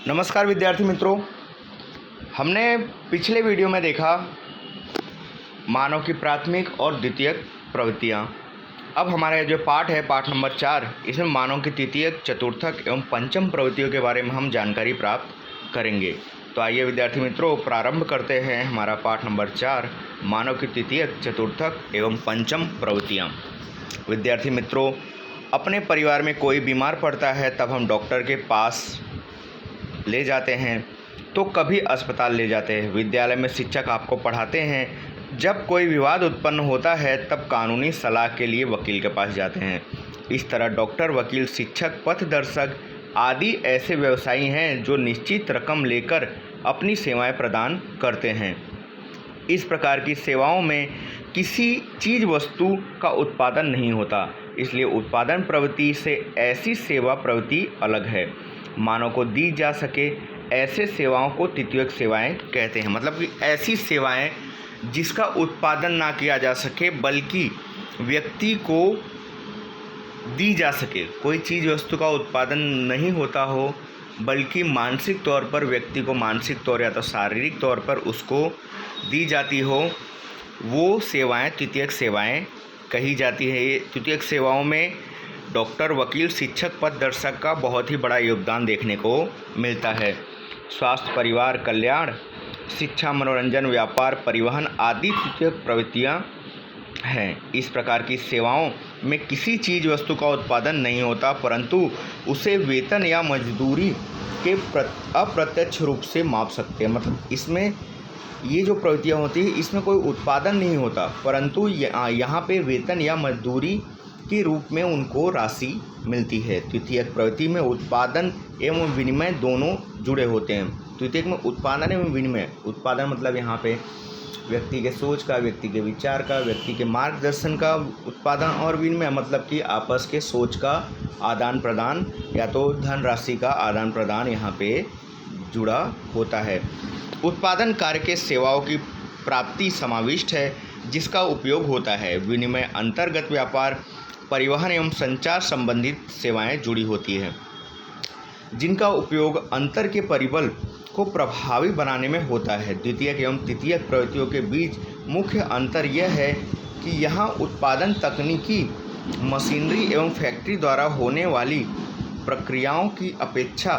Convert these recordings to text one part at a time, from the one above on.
नमस्कार विद्यार्थी मित्रों, हमने पिछले वीडियो में देखा मानव की प्राथमिक और द्वितीयक प्रवृत्तियाँ। अब हमारा जो पाठ है, पाठ नंबर 4, इसमें मानव की तृतीयक, चतुर्थक एवं पंचम प्रवृत्तियों के बारे में हम जानकारी प्राप्त करेंगे। तो आइए विद्यार्थी मित्रों, प्रारंभ करते हैं हमारा पाठ नंबर 4, मानव की तृतीयक, चतुर्थक एवं पंचम प्रवृत्तियाँ। विद्यार्थी मित्रों, अपने परिवार में कोई बीमार पड़ता है तब हम डॉक्टर के पास ले जाते हैं, तो कभी अस्पताल ले जाते हैं। विद्यालय में शिक्षक आपको पढ़ाते हैं। जब कोई विवाद उत्पन्न होता है तब कानूनी सलाह के लिए वकील के पास जाते हैं। इस तरह डॉक्टर, वकील, शिक्षक, पथदर्शक आदि ऐसे व्यवसायी हैं जो निश्चित रकम लेकर अपनी सेवाएं प्रदान करते हैं। इस प्रकार की सेवाओं में किसी चीज़ वस्तु का उत्पादन नहीं होता, इसलिए उत्पादन प्रवृत्ति से ऐसी सेवा प्रवृत्ति अलग है। मानव को दी जा सके ऐसे सेवाओं को तृतीयक सेवाएं कहते हैं। मतलब कि ऐसी सेवाएं जिसका उत्पादन ना किया जा सके बल्कि व्यक्ति को दी जा सके। कोई चीज़ वस्तु का उत्पादन नहीं होता हो बल्कि मानसिक तौर पर व्यक्ति को मानसिक तौर या तो शारीरिक तौर पर उसको दी जाती हो, वो सेवाएं तृतीयक सेवाएं कही जाती है। तृतीयक सेवाओं में डॉक्टर, वकील, शिक्षक, पथदर्शक का बहुत ही बड़ा योगदान देखने को मिलता है। स्वास्थ्य, परिवार कल्याण, शिक्षा, मनोरंजन, व्यापार, परिवहन आदि तृतीयक प्रवृत्तियाँ हैं। इस प्रकार की सेवाओं में किसी चीज़ वस्तु का उत्पादन नहीं होता, परंतु उसे वेतन या मजदूरी के अप्रत्यक्ष रूप से माप सकते हैं। मतलब इसमें ये जो प्रवृत्तियाँ होती हैं इसमें कोई उत्पादन नहीं होता, परंतु यहाँ पे वेतन या मजदूरी के रूप में उनको राशि मिलती है। तृतीयक प्रवृत्ति में उत्पादन एवं विनिमय दोनों जुड़े होते हैं। तृतीयक में उत्पादन एवं विनिमय, उत्पादन मतलब यहाँ पे व्यक्ति के सोच का, व्यक्ति के विचार का, व्यक्ति के मार्गदर्शन का उत्पादन, और विनिमय मतलब कि आपस के सोच का आदान प्रदान या तो धनराशि का आदान प्रदान यहाँ पे जुड़ा होता है। उत्पादन कार्य के सेवाओं की प्राप्ति समाविष्ट है जिसका उपयोग होता है। विनिमय अंतर्गत व्यापार, परिवहन एवं संचार संबंधित सेवाएं जुड़ी होती हैं जिनका उपयोग अंतर के परिबल को प्रभावी बनाने में होता है। द्वितीयक एवं तृतीयक प्रवृत्तियों के बीच मुख्य अंतर यह है कि यहाँ उत्पादन तकनीकी, मशीनरी एवं फैक्ट्री द्वारा होने वाली प्रक्रियाओं की अपेक्षा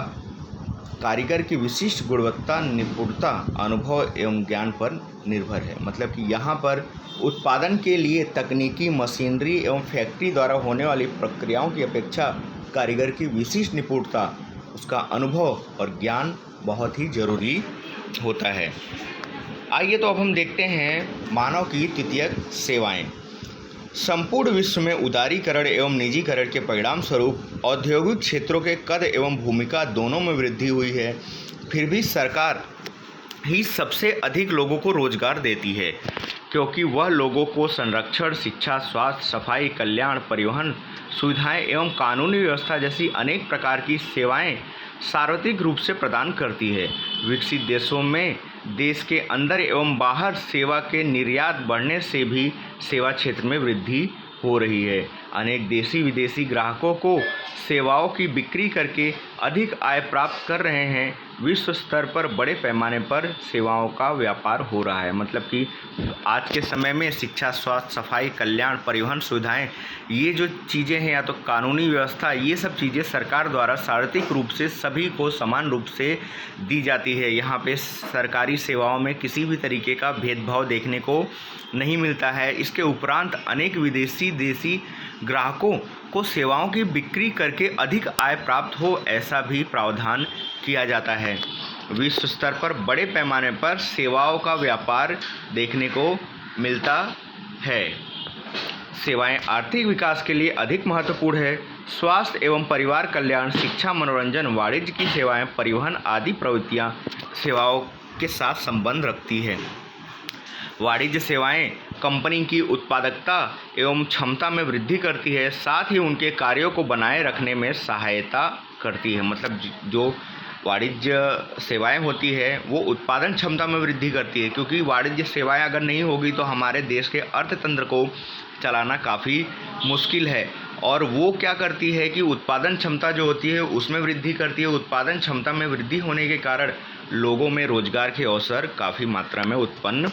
कारीगर की विशिष्ट गुणवत्ता, निपुणता, अनुभव एवं ज्ञान पर निर्भर है। मतलब कि यहाँ पर उत्पादन के लिए तकनीकी, मशीनरी एवं फैक्ट्री द्वारा होने वाली प्रक्रियाओं की अपेक्षा कारीगर की विशिष्ट निपुणता, उसका अनुभव और ज्ञान बहुत ही जरूरी होता है। आइए तो अब हम देखते हैं मानव की तृतीयक सेवाएं। संपूर्ण विश्व में उदारीकरण एवं निजीकरण के परिणाम स्वरूप औद्योगिक क्षेत्रों के कद एवं भूमिका दोनों में वृद्धि हुई है। फिर भी सरकार ही सबसे अधिक लोगों को रोजगार देती है, क्योंकि वह लोगों को संरक्षण, शिक्षा, स्वास्थ्य, सफाई, कल्याण, परिवहन सुविधाएं एवं कानूनी व्यवस्था जैसी अनेक प्रकार की सेवाएं सार्वत्रिक रूप से प्रदान करती है। विकसित देशों में देश के अंदर एवं बाहर सेवा के निर्यात बढ़ने से भी सेवा क्षेत्र में वृद्धि हो रही है। अनेक देशी विदेशी ग्राहकों को सेवाओं की बिक्री करके अधिक आय प्राप्त कर रहे हैं। विश्व स्तर पर बड़े पैमाने पर सेवाओं का व्यापार हो रहा है। मतलब कि आज के समय में शिक्षा, स्वास्थ्य, सफाई, कल्याण, परिवहन सुविधाएं, ये जो चीज़ें हैं या तो कानूनी व्यवस्था, ये सब चीज़ें सरकार द्वारा सार्वत्रिक रूप से सभी को समान रूप से दी जाती है। यहाँ पे सरकारी सेवाओं में किसी भी तरीके का भेदभाव देखने को नहीं मिलता है। इसके उपरांत अनेक विदेशी देशी ग्राहकों को सेवाओं की बिक्री करके अधिक आय प्राप्त हो, ऐसा भी प्रावधान किया जाता है। विश्व स्तर पर बड़े पैमाने पर सेवाओं का व्यापार देखने को मिलता है। सेवाएं आर्थिक विकास के लिए अधिक महत्वपूर्ण है। स्वास्थ्य एवं परिवार कल्याण, शिक्षा, मनोरंजन, वाणिज्य की सेवाएं, परिवहन आदि प्रवृत्तियां सेवाओं के साथ संबंध रखती है। वाणिज्य सेवाएं कंपनी की उत्पादकता एवं क्षमता में वृद्धि करती है, साथ ही उनके कार्यों को बनाए रखने में सहायता करती है। मतलब जो वाणिज्य सेवाएं होती है वो उत्पादन क्षमता में वृद्धि करती है, क्योंकि वाणिज्य सेवाएं अगर नहीं होगी तो हमारे देश के अर्थतंत्र को चलाना काफ़ी मुश्किल है और वो क्या करती है कि उत्पादन क्षमता जो होती है उसमें वृद्धि करती है। उत्पादन क्षमता में वृद्धि होने के कारण लोगों में रोजगार के अवसर काफ़ी मात्रा में उत्पन्न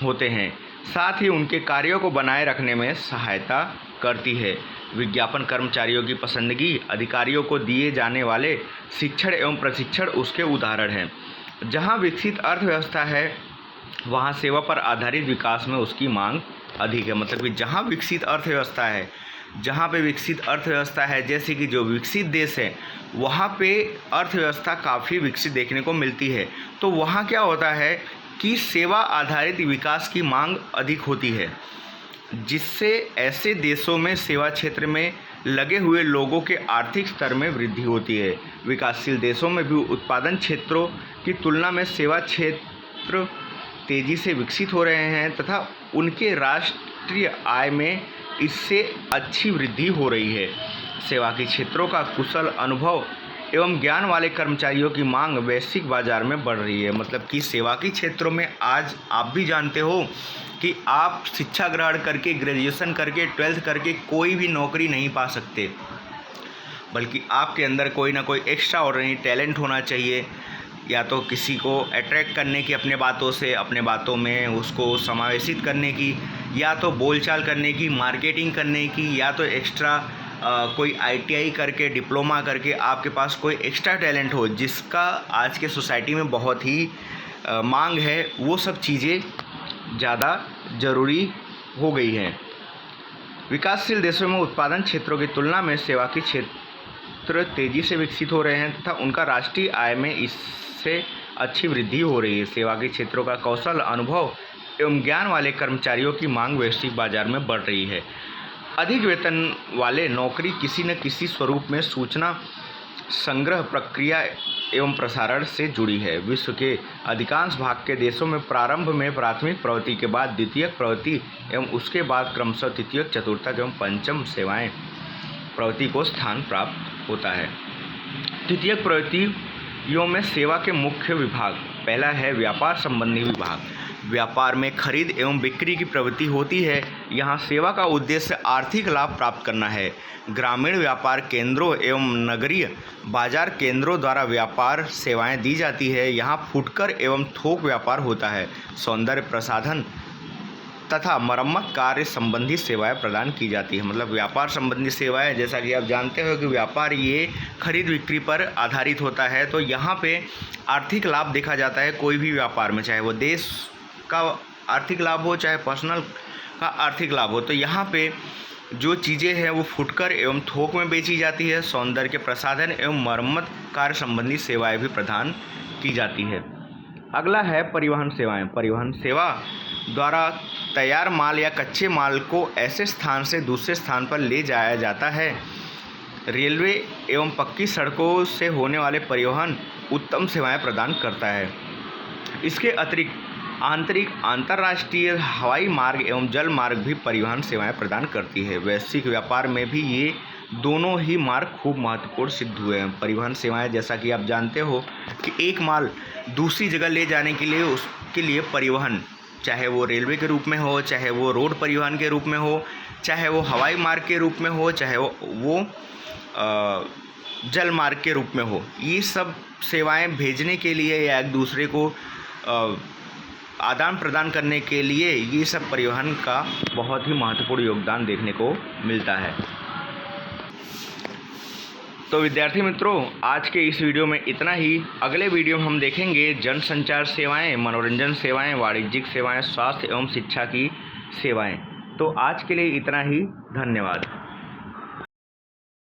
होते हैं, साथ ही उनके कार्यों को बनाए रखने में सहायता करती है। विज्ञापन कर्मचारियों की पसंदगी, अधिकारियों को दिए जाने वाले शिक्षण एवं प्रशिक्षण उसके उदाहरण हैं। जहाँ विकसित अर्थव्यवस्था है वहाँ सेवा पर आधारित विकास में उसकी मांग अधिक है। मतलब कि जहाँ विकसित अर्थव्यवस्था है, जहाँ पे विकसित अर्थव्यवस्था है, जैसे कि जो विकसित देश है वहाँ पे अर्थव्यवस्था काफ़ी विकसित देखने को मिलती है, तो वहाँ क्या होता है कि सेवा आधारित विकास की मांग अधिक होती है, जिससे ऐसे देशों में सेवा क्षेत्र में लगे हुए लोगों के आर्थिक स्तर में वृद्धि होती है। विकासशील देशों में भी उत्पादन क्षेत्रों की तुलना में सेवा क्षेत्र तेज़ी से विकसित हो रहे हैं तथा उनके राष्ट्रीय आय में इससे अच्छी वृद्धि हो रही है। सेवा के क्षेत्रों का कुशल अनुभव एवं ज्ञान वाले कर्मचारियों की मांग वैश्विक बाजार में बढ़ रही है। मतलब कि सेवा के क्षेत्रों में आज आप भी जानते हो कि आप शिक्षा ग्रहण करके, ग्रेजुएशन करके, 12th करके कोई भी नौकरी नहीं पा सकते, बल्कि आपके अंदर कोई ना कोई एक्स्ट्रा ऑर्डिनरी टैलेंट होना चाहिए, या तो किसी को अट्रैक्ट करने की अपने बातों से, अपने बातों में उसको समावेशित करने की, या तो बोलचाल करने की, मार्केटिंग करने की, या तो एक्स्ट्रा कोई ITI करके, डिप्लोमा करके आपके पास कोई एक्स्ट्रा टैलेंट हो जिसका आज के सोसाइटी में बहुत ही मांग है। वो सब चीज़ें ज़्यादा ज़रूरी हो गई हैं। विकासशील देशों में उत्पादन क्षेत्रों की तुलना में सेवा के क्षेत्र तेज़ी से विकसित हो रहे हैं तथा उनका राष्ट्रीय आय में इससे अच्छी वृद्धि हो रही है। सेवा के क्षेत्रों का कौशल, अनुभव एवं ज्ञान वाले कर्मचारियों की मांग वैश्विक बाजार में बढ़ रही है। अधिक वेतन वाले नौकरी किसी न किसी स्वरूप में सूचना संग्रह, प्रक्रिया एवं प्रसारण से जुड़ी है। विश्व के अधिकांश भाग के देशों में प्रारंभ में प्राथमिक प्रवृत्ति के बाद द्वितीयक प्रवृत्ति एवं उसके बाद क्रमशः तृतीयक, चतुर्थक एवं पंचम सेवाएं प्रवृत्ति को स्थान प्राप्त होता है। तृतीयक प्रवृत्तियों में सेवा के मुख्य विभाग, पहला है व्यापार संबंधी विभाग। व्यापार में खरीद एवं बिक्री की प्रवृत्ति होती है। यहाँ सेवा का उद्देश्य आर्थिक लाभ प्राप्त करना है। ग्रामीण व्यापार केंद्रों एवं नगरीय बाजार केंद्रों द्वारा व्यापार सेवाएं दी जाती है। यहाँ फुटकर एवं थोक व्यापार होता है। सौंदर्य प्रसाधन तथा मरम्मत कार्य संबंधी सेवाएं प्रदान की जाती है। मतलब व्यापार संबंधी सेवाएं, जैसा कि आप जानते हो कि व्यापार ये खरीद बिक्री पर आधारित होता है, तो यहाँ पे आर्थिक लाभ देखा जाता है कोई भी व्यापार में, चाहे वो देश का आर्थिक लाभ हो, चाहे पर्सनल का आर्थिक लाभ हो। तो यहाँ पे जो चीज़ें हैं वो फुटकर एवं थोक में बेची जाती है। सौंदर्य के प्रसाधन एवं मरम्मत कार्य संबंधी सेवाएं भी प्रदान की जाती है। अगला है परिवहन सेवाएं। परिवहन सेवा द्वारा तैयार माल या कच्चे माल को ऐसे स्थान से दूसरे स्थान पर ले जाया जाता है। रेलवे एवं पक्की सड़कों से होने वाले परिवहन उत्तम सेवाएं प्रदान करता है। इसके अतिरिक्त आंतरिक, अंतर्राष्ट्रीय हवाई मार्ग एवं जल मार्ग भी परिवहन सेवाएं प्रदान करती है। वैश्विक व्यापार में भी ये दोनों ही मार्ग खूब महत्वपूर्ण सिद्ध हुए हैं। परिवहन सेवाएं, जैसा कि आप जानते हो कि एक माल दूसरी जगह ले जाने के लिए उसके लिए परिवहन, चाहे वो रेलवे के रूप में हो, चाहे वो रोड परिवहन के रूप में हो, चाहे वो हवाई मार्ग के रूप में हो, चाहे वो जल मार्ग के रूप में हो, ये सब सेवाएं भेजने के लिए या एक दूसरे को आदान प्रदान करने के लिए ये सब परिवहन का बहुत ही महत्वपूर्ण योगदान देखने को मिलता है। तो विद्यार्थी मित्रों, आज के इस वीडियो में इतना ही। अगले वीडियो में हम देखेंगे जनसंचार सेवाएं, मनोरंजन सेवाएं, वाणिज्यिक सेवाएं, स्वास्थ्य एवं शिक्षा की सेवाएं। तो आज के लिए इतना ही। धन्यवाद।